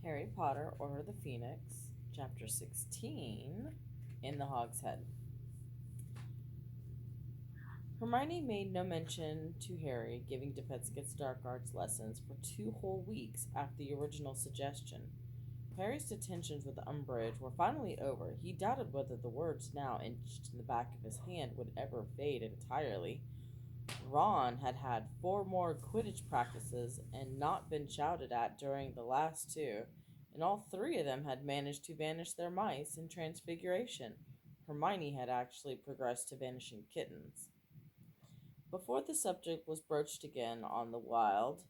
Harry Potter Order of the Phoenix, Chapter 16, In the Hogshead. Hermione made no mention to Harry giving Defense Against Dark Arts lessons for 2 whole weeks after the original suggestion. Harry's detentions with the Umbridge were finally over. He doubted whether the words now etched in the back of his hand would ever fade entirely. Ron had had 4 more Quidditch practices and not been shouted at during the last 2, and all 3 of them had managed to banish their mice in Transfiguration. Hermione had actually progressed to banishing kittens. Before the subject was broached again on the wild,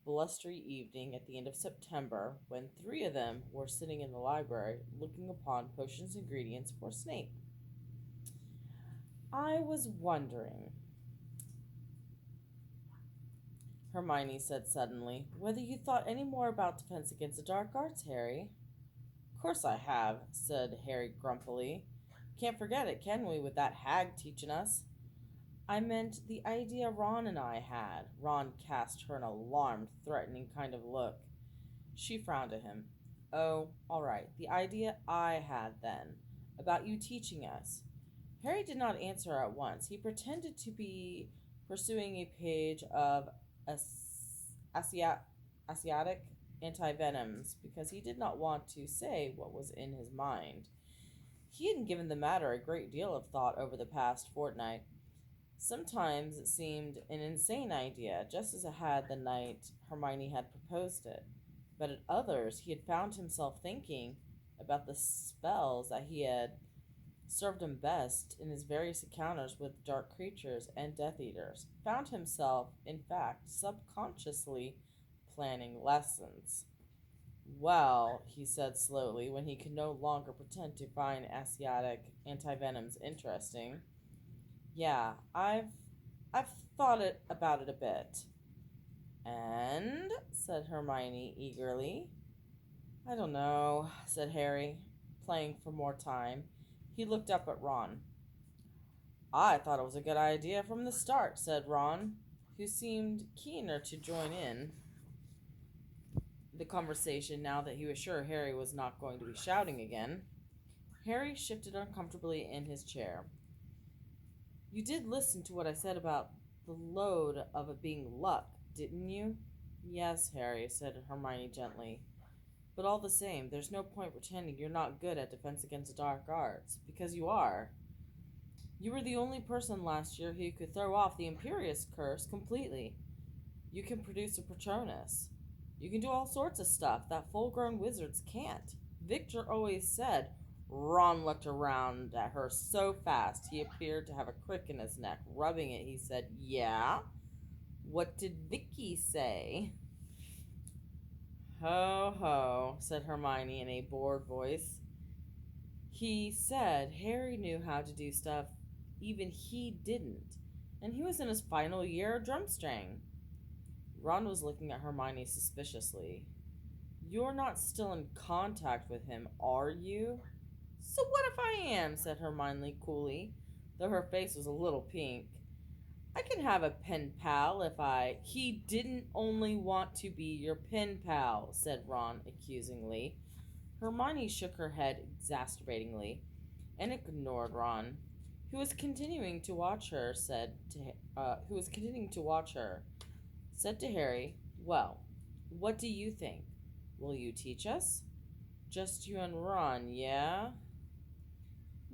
blustery evening at the end of September, when 3 of them were sitting in the library looking upon potions ingredients for Snape. I was wondering, Hermione said suddenly, whether you thought any more about Defense Against the Dark Arts, Harry. Of course I have, said Harry grumpily. Can't forget it, can we, with that hag teaching us? I meant the idea Ron and I had. Ron cast her an alarmed, threatening kind of look. She frowned at him. Oh, all right, the idea I had then, about you teaching us. Harry did not answer at once. He pretended to be pursuing a page of Asiatic antivenoms because he did not want to say what was in his mind. He had given the matter a great deal of thought over the past fortnight. Sometimes it seemed an insane idea, just as it had the night Hermione had proposed it. But at others, he had found himself thinking about the spells that he had served him best in his various encounters with dark creatures and Death Eaters. Found himself, in fact, subconsciously planning lessons. Well, he said slowly, when he could no longer pretend to find Asiatic antivenoms interesting. Yeah, I've thought about it a bit. And, said Hermione eagerly. I don't know, said Harry, playing for more time. He looked up at Ron. I thought it was a good idea from the start, said Ron, who seemed keener to join in the conversation now that he was sure Harry was not going to be shouting again. Harry shifted uncomfortably in his chair. You did listen to what I said about the load of it being luck, didn't you? Yes, Harry, said Hermione gently. But all the same, there's no point pretending you're not good at Defense Against the Dark Arts, because you are. You were the only person last year who could throw off the Imperious Curse completely. You can produce a Patronus. You can do all sorts of stuff that full-grown wizards can't. Victor always said. Ron looked around at her so fast he appeared to have a crick in his neck. Rubbing it, he said, Yeah? What did Vicky say? Ho ho, said Hermione in a bored voice. He said Harry knew how to do stuff even he didn't, and he was in his final year of Drumstring. Ron was looking at Hermione suspiciously. You're not still in contact with him, are you? So what if I am, said Hermione coolly, though her face was a little pink. I can have a pen pal if I... He didn't only want to be your pen pal, said Ron accusingly. Hermione shook her head exasperatingly and ignored Ron, who was continuing to watch her, said to Harry, Well, what do you think? Will you teach us? Just you and Ron, yeah?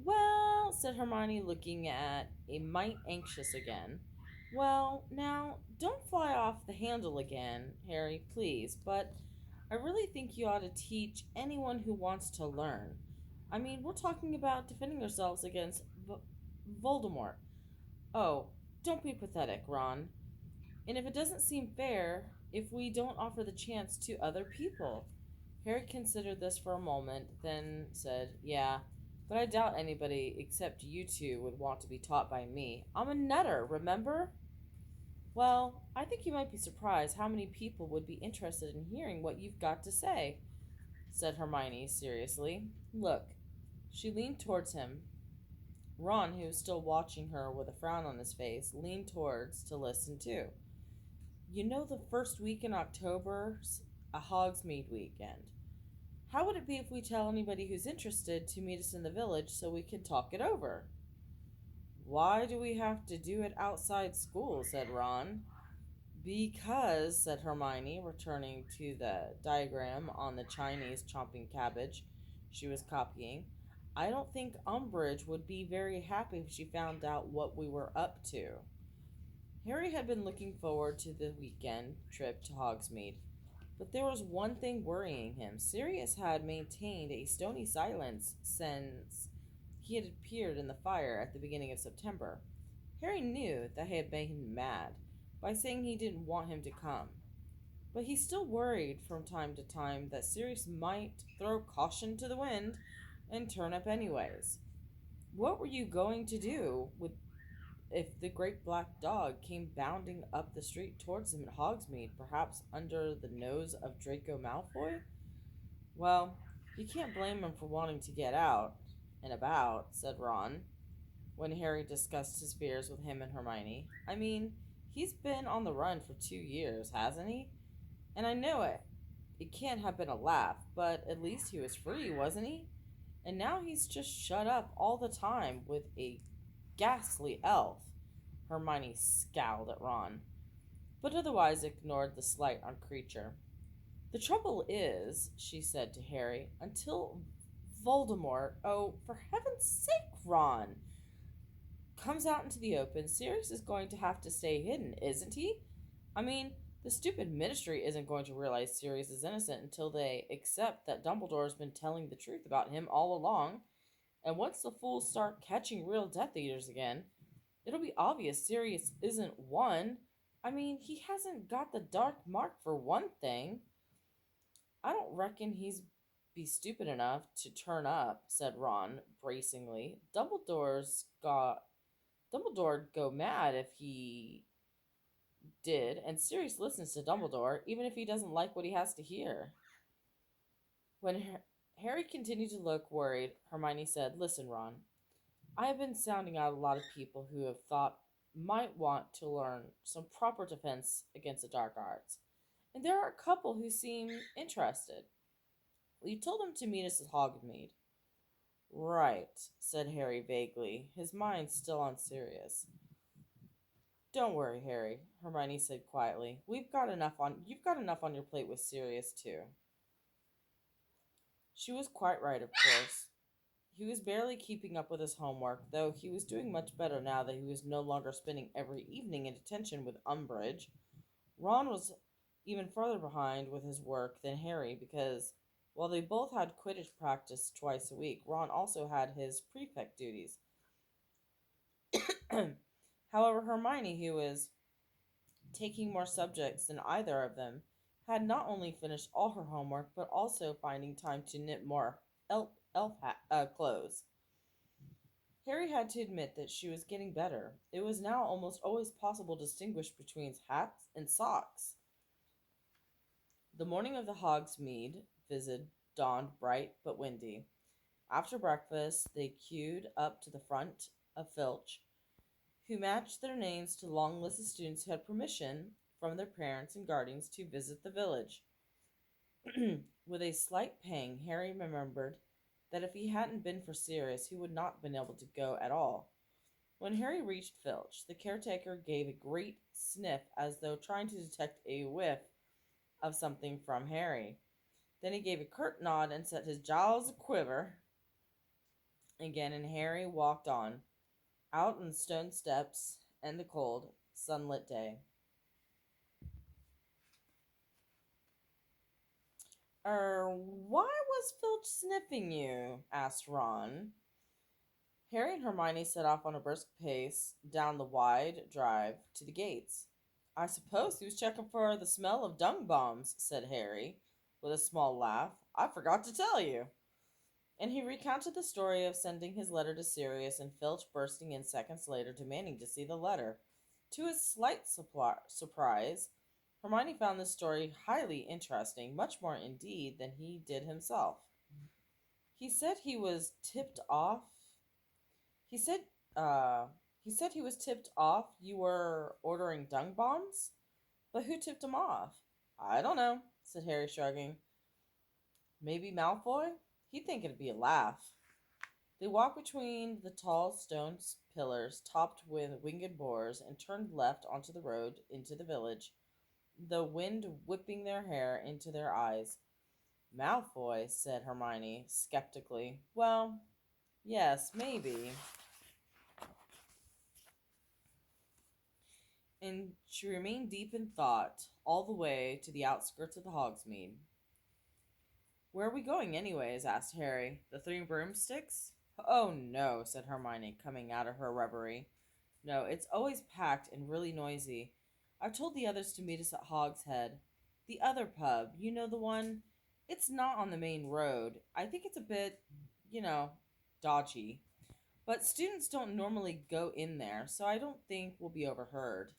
Well, said Hermione, looking at a mite anxious again. Well, now, don't fly off the handle again, Harry, please, but I really think you ought to teach anyone who wants to learn. I mean, we're talking about defending ourselves against Voldemort. Oh, don't be pathetic, Ron. And if it doesn't seem fair if we don't offer the chance to other people. Harry considered this for a moment, then said, Yeah, but I doubt anybody except you two would want to be taught by me. I'm a nutter, remember? Well, I think you might be surprised how many people would be interested in hearing what you've got to say, said Hermione seriously. Look. She leaned towards him. Ron, who was still watching her with a frown on his face, leaned towards to listen too. You know the first week in October's a Hogsmeade weekend. How would it be if we tell anybody who's interested to meet us in the village so we can talk it over? Why do we have to do it outside school? Said Ron. Because, said Hermione, returning to the diagram on the Chinese chomping cabbage she was copying, I don't think Umbridge would be very happy if she found out what we were up to. Harry had been looking forward to the weekend trip to Hogsmeade, but there was one thing worrying him. Sirius had maintained a stony silence since he had appeared in the fire at the beginning of September. Harry knew that he had made him mad by saying he didn't want him to come, but he still worried from time to time that Sirius might throw caution to the wind and turn up anyways. What were you going to do with if the great black dog came bounding up the street towards them at Hogsmeade, perhaps under the nose of Draco Malfoy? Well, you can't blame him for wanting to get out and about, said Ron, when Harry discussed his fears with him and Hermione. I mean, he's been on the run for 2 years, hasn't he? And I know it. It can't have been a laugh, but at least he was free, wasn't he? And now he's just shut up all the time with a ghastly elf. Hermione scowled at Ron, but otherwise ignored the slight on Creature. The trouble is, she said to Harry, until Voldemort, oh, for heaven's sake, Ron, comes out into the open, Sirius is going to have to stay hidden, isn't he? I mean, the stupid ministry isn't going to realize Sirius is innocent until they accept that Dumbledore's been telling the truth about him all along. And once the fools start catching real Death Eaters again, it'll be obvious Sirius isn't one. I mean, he hasn't got the dark mark for one thing. I don't reckon he's be stupid enough to turn up, said Ron bracingly. Dumbledore'd go mad if he did, and Sirius listens to Dumbledore even if he doesn't like what he has to hear. When Harry continued to look worried, Hermione said, "Listen, Ron, I have been sounding out a lot of people who have thought might want to learn some proper defense against the dark arts. And there are a couple who seem interested. You told them to meet us at Hogsmeade." "Right," said Harry vaguely, his mind still on Sirius. "Don't worry, Harry," Hermione said quietly. You've got enough on your plate with Sirius too." She was quite right, of course. He was barely keeping up with his homework, though he was doing much better now that he was no longer spending every evening in detention with Umbridge. Ron was even further behind with his work than Harry because, while they both had Quidditch practice twice a week, Ron also had his prefect duties. However, Hermione, who was taking more subjects than either of them, had not only finished all her homework but also finding time to knit more clothes. Harry had to admit that she was getting better. It was now almost always possible to distinguish between hats and socks. The morning of the Hogsmeade visit dawned bright but windy. After breakfast, they queued up to the front of Filch, who matched their names to the long list of students who had permission from their parents and guardians to visit the village. With a slight pang, Harry remembered that if he hadn't been for Sirius, he would not have been able to go at all. When Harry reached Filch, the caretaker gave a great sniff as though trying to detect a whiff of something from Harry. Then he gave a curt nod and set his jaws a quiver again, and Harry walked on, out on the stone steps and the cold, sunlit day. Why was Filch sniffing you?" asked Ron. Harry and Hermione set off on a brisk pace down the wide drive to the gates. "I suppose he was checking for the smell of dung bombs," said Harry, with a small laugh. "I forgot to tell you." And he recounted the story of sending his letter to Sirius and Filch bursting in seconds later demanding to see the letter. To his slight surprise, Hermione found this story highly interesting, much more indeed than he did himself. He said he was tipped off. He said, uh, he said he was tipped off you were ordering dung bombs? But who tipped him off? "I don't know," said Harry, shrugging. Maybe Malfoy? He'd think it'd be a laugh. They walked between the tall stone pillars topped with winged boars and turned left onto the road into the village, the wind whipping their hair into their eyes. Malfoy, said Hermione skeptically. Well, yes, maybe. And she remained deep in thought all the way to the outskirts of the Hogsmeade. Where are we going, anyways? Asked Harry. The Three Broomsticks? Oh, no, said Hermione, coming out of her reverie. No, it's always packed and really noisy. I've told the others to meet us at Hogshead. The other pub, you know the one? It's not on the main road. I think it's a bit, you know, dodgy. But students don't normally go in there, so I don't think we'll be overheard.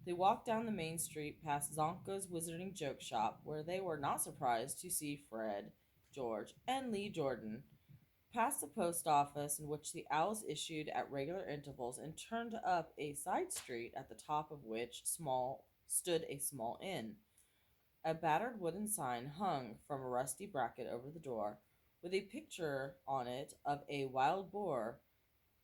They walked down the main street past Zonko's Wizarding Joke Shop, where they were not surprised to see Fred, George, and Lee Jordan, past the post office in which the owls issued at regular intervals, and turned up a side street at the top of which stood a small inn. A battered wooden sign hung from a rusty bracket over the door, with a picture on it of a wild boar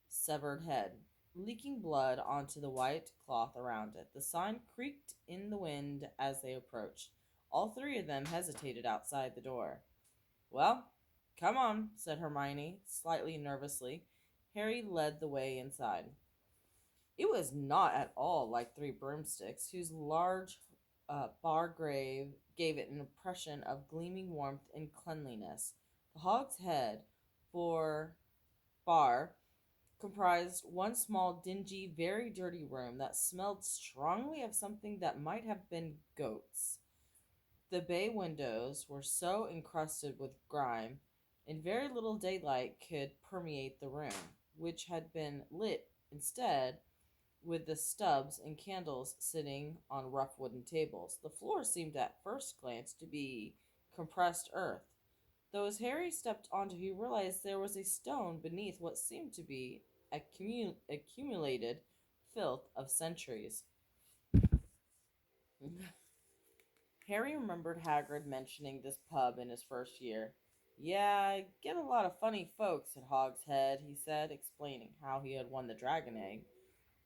severed head, leaking blood onto the white cloth around it. The sign creaked in the wind as they approached. All three of them hesitated outside the door. Well, come on, said Hermione, slightly nervously. Harry led the way inside. It was not at all like Three Broomsticks, whose large bar grave gave it an impression of gleaming warmth and cleanliness. The Hog's Head for bar comprised one small, dingy, very dirty room that smelled strongly of something that might have been goats. The bay windows were so encrusted with grime, and very little daylight could permeate the room, which had been lit instead with the stubs and candles sitting on rough wooden tables. The floor seemed at first glance to be compressed earth, though as Harry stepped onto it, he realized there was a stone beneath what seemed to be accumulated filth of centuries. Harry remembered Hagrid mentioning this pub in his first year. Yeah, I get a lot of funny folks at Hog's Head, he said, explaining how he had won the dragon egg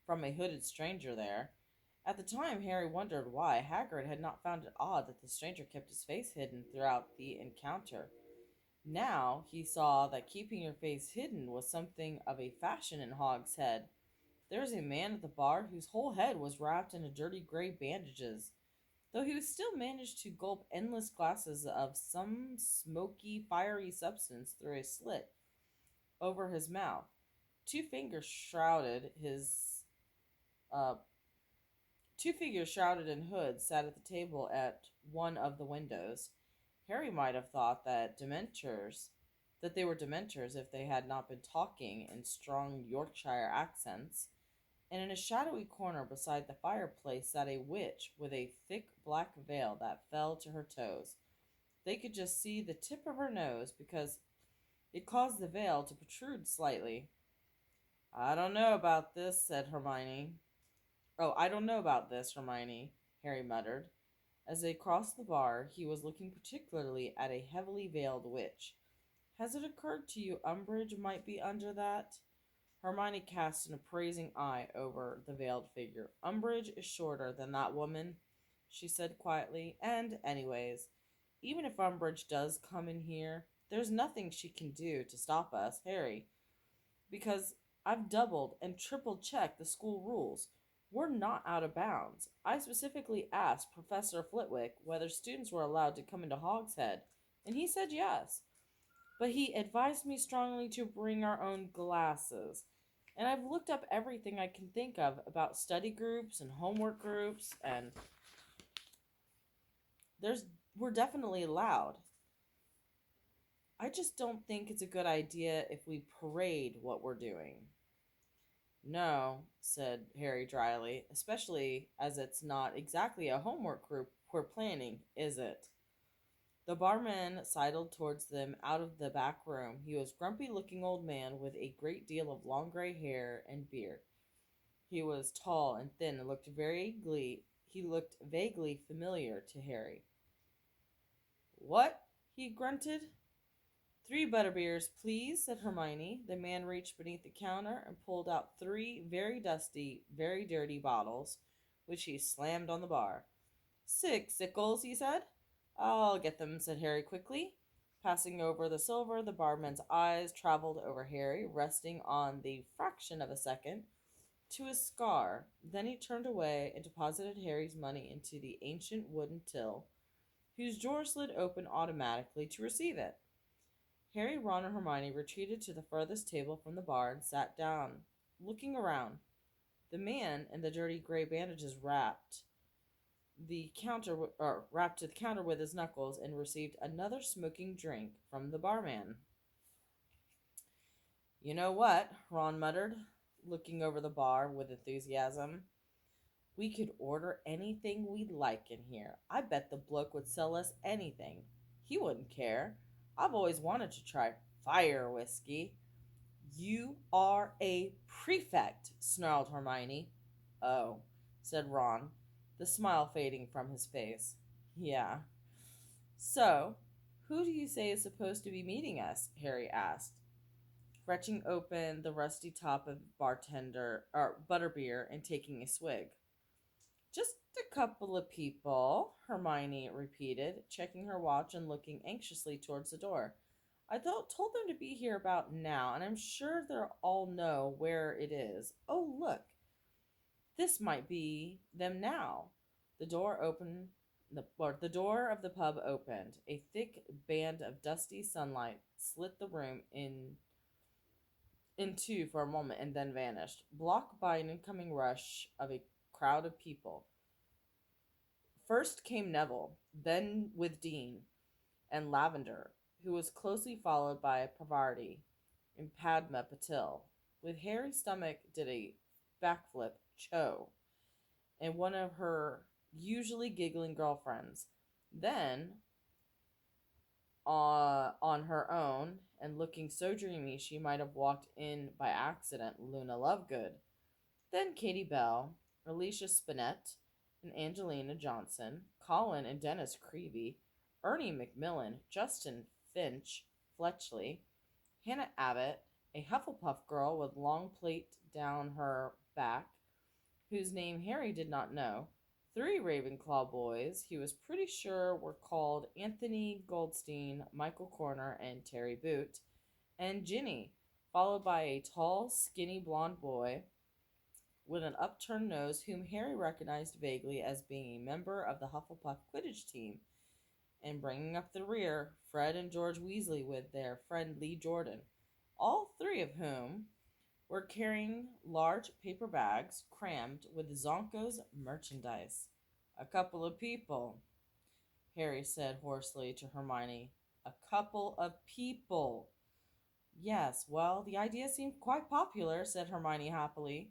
from a hooded stranger there. At the time, Harry wondered why Hagrid had not found it odd that the stranger kept his face hidden throughout the encounter. Now he saw that keeping your face hidden was something of a fashion in Hog's Head. There was a man at the bar whose whole head was wrapped in dirty gray bandages, though he still managed to gulp endless glasses of some smoky, fiery substance through a slit over his mouth. Two fingers shrouded his uh, Two figures shrouded in hoods sat at the table at one of the windows. Harry might have thought that they were Dementors if they had not been talking in strong Yorkshire accents. And in a shadowy corner beside the fireplace sat a witch with a thick black veil that fell to her toes. They could just see the tip of her nose because it caused the veil to protrude slightly. I don't know about this, said Hermione. Oh, I don't know about this, Hermione, Harry muttered. As they crossed the bar, he was looking particularly at a heavily veiled witch. Has it occurred to you Umbridge might be under that? Hermione cast an appraising eye over the veiled figure. Umbridge is shorter than that woman, she said quietly, and, anyways, even if Umbridge does come in here, there's nothing she can do to stop us, Harry, because I've doubled and triple checked the school rules. We're not out of bounds. I specifically asked Professor Flitwick whether students were allowed to come into Hogshead, and he said yes. But he advised me strongly to bring our own glasses. And I've looked up everything I can think of about study groups and homework groups, and there's we're definitely allowed. I just don't think it's a good idea if we parade what we're doing. No, said Harry dryly, especially as it's not exactly a homework group we're planning, is it? The barman sidled towards them out of the back room. He was a grumpy-looking old man with a great deal of long gray hair and beard. He was tall and thin and looked vaguely familiar to Harry. What? he grunted. 3 butterbeers, please, said Hermione. The man reached beneath the counter and pulled out 3 very dusty, very dirty bottles, which he slammed on the bar. 6 sickles, he said. I'll get them, said Harry quickly. Passing over the silver, the barman's eyes traveled over Harry, resting on the fraction of a second to his scar. Then he turned away and deposited Harry's money into the ancient wooden till, whose drawer slid open automatically to receive it. Harry, Ron, and Hermione retreated to the furthest table from the bar and sat down, looking around. The man in the dirty gray bandages rapped to the counter with his knuckles and received another smoking drink from the barman. You know what? Ron muttered, looking over the bar with enthusiasm. We could order anything we like in here. I bet the bloke would sell us anything. He wouldn't care. I've always wanted to try fire whiskey. You are a prefect, snarled Hermione. Oh, said Ron, the smile fading from his face. Yeah. So, who do you say is supposed to be meeting us? Harry asked, retching open the rusty top of butterbeer and taking a swig. Just a couple of people, Hermione repeated, checking her watch and looking anxiously towards the door. I told them to be here about now, and I'm sure they'll all know where it is. Oh, look. This might be them now. The door opened. The door of the pub opened. A thick band of dusty sunlight slit the room in two for a moment and then vanished, blocked by an incoming rush of a crowd of people. First came Neville, then with Dean and Lavender, who was closely followed by Parvati and Padma Patil. With Harry's stomach did a backflip, Cho, and one of her usually giggling girlfriends. Then, on her own, and looking so dreamy she might have walked in by accident, Luna Lovegood. Then Katie Bell, Alicia Spinett, and Angelina Johnson, Colin and Dennis Creevy, Ernie Macmillan, Justin Fletchley, Hannah Abbott, a Hufflepuff girl with long plait down her back, whose name Harry did not know, 3 Ravenclaw boys he was pretty sure were called Anthony Goldstein, Michael Corner, and Terry Boot, and Ginny, followed by a tall, skinny blonde boy with an upturned nose whom Harry recognized vaguely as being a member of the Hufflepuff Quidditch team, and bringing up the rear, Fred and George Weasley with their friend Lee Jordan, all 3 of whom were carrying large paper bags crammed with Zonko's merchandise. A couple of people, Harry said hoarsely to Hermione. A couple of people. Yes, well, the idea seemed quite popular, said Hermione happily.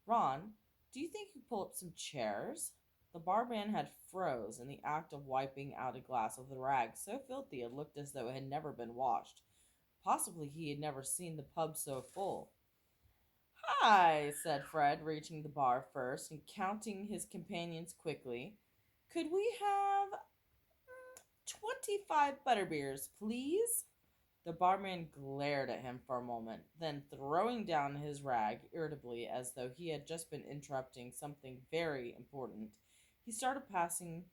Ron, do you think you pull up some chairs? The barman had froze in the act of wiping out a glass with a rag so filthy it looked as though it had never been washed. Possibly he had never seen the pub so full. Hi, said Fred, reaching the bar first and counting his companions quickly. Could we have 25 butterbeers, please? The barman glared at him for a moment, then throwing down his rag irritably as though he had just been interrupting something very important, he started passing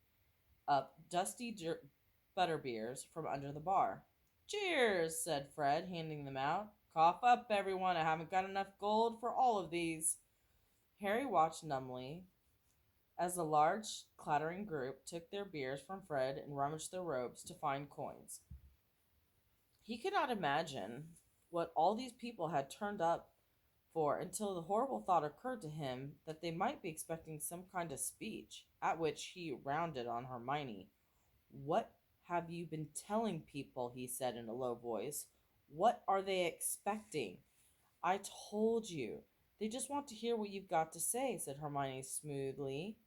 up dusty butterbeers from under the bar. Cheers, said Fred, handing them out. Cough up, everyone. I haven't got enough gold for all of these. Harry watched numbly as the large, clattering group took their beers from Fred and rummaged their robes to find coins. He could not imagine what all these people had turned up for until the horrible thought occurred to him that they might be expecting some kind of speech, at which he rounded on Hermione. What have you been telling people? He said in a low voice. What are they expecting? I told you. They just want to hear what you've got to say, said Hermione smoothly.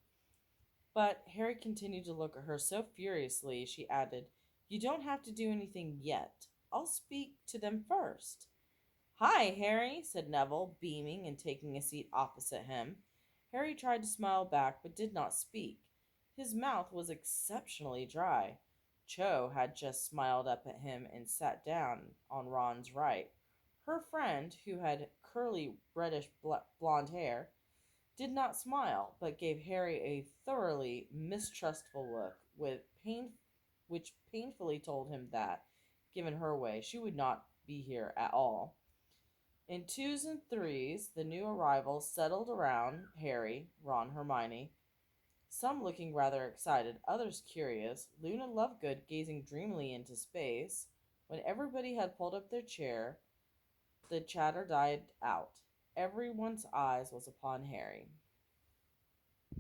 But Harry continued to look at her so furiously, she added, You don't have to do anything yet. I'll speak to them first. Hi, Harry, said Neville, beaming and taking a seat opposite him. Harry tried to smile back, but did not speak. His mouth was exceptionally dry. Cho had just smiled up at him and sat down on Ron's right. Her friend, who had curly reddish blonde hair, did not smile, but gave Harry a thoroughly mistrustful look, which painfully told him that, given her way, she would not be here at all. In twos and threes, the new arrivals settled around Harry, Ron, Hermione, some looking rather excited, others curious, Luna Lovegood gazing dreamily into space. When everybody had pulled up their chair, the chatter died out. Everyone's eyes was upon Harry.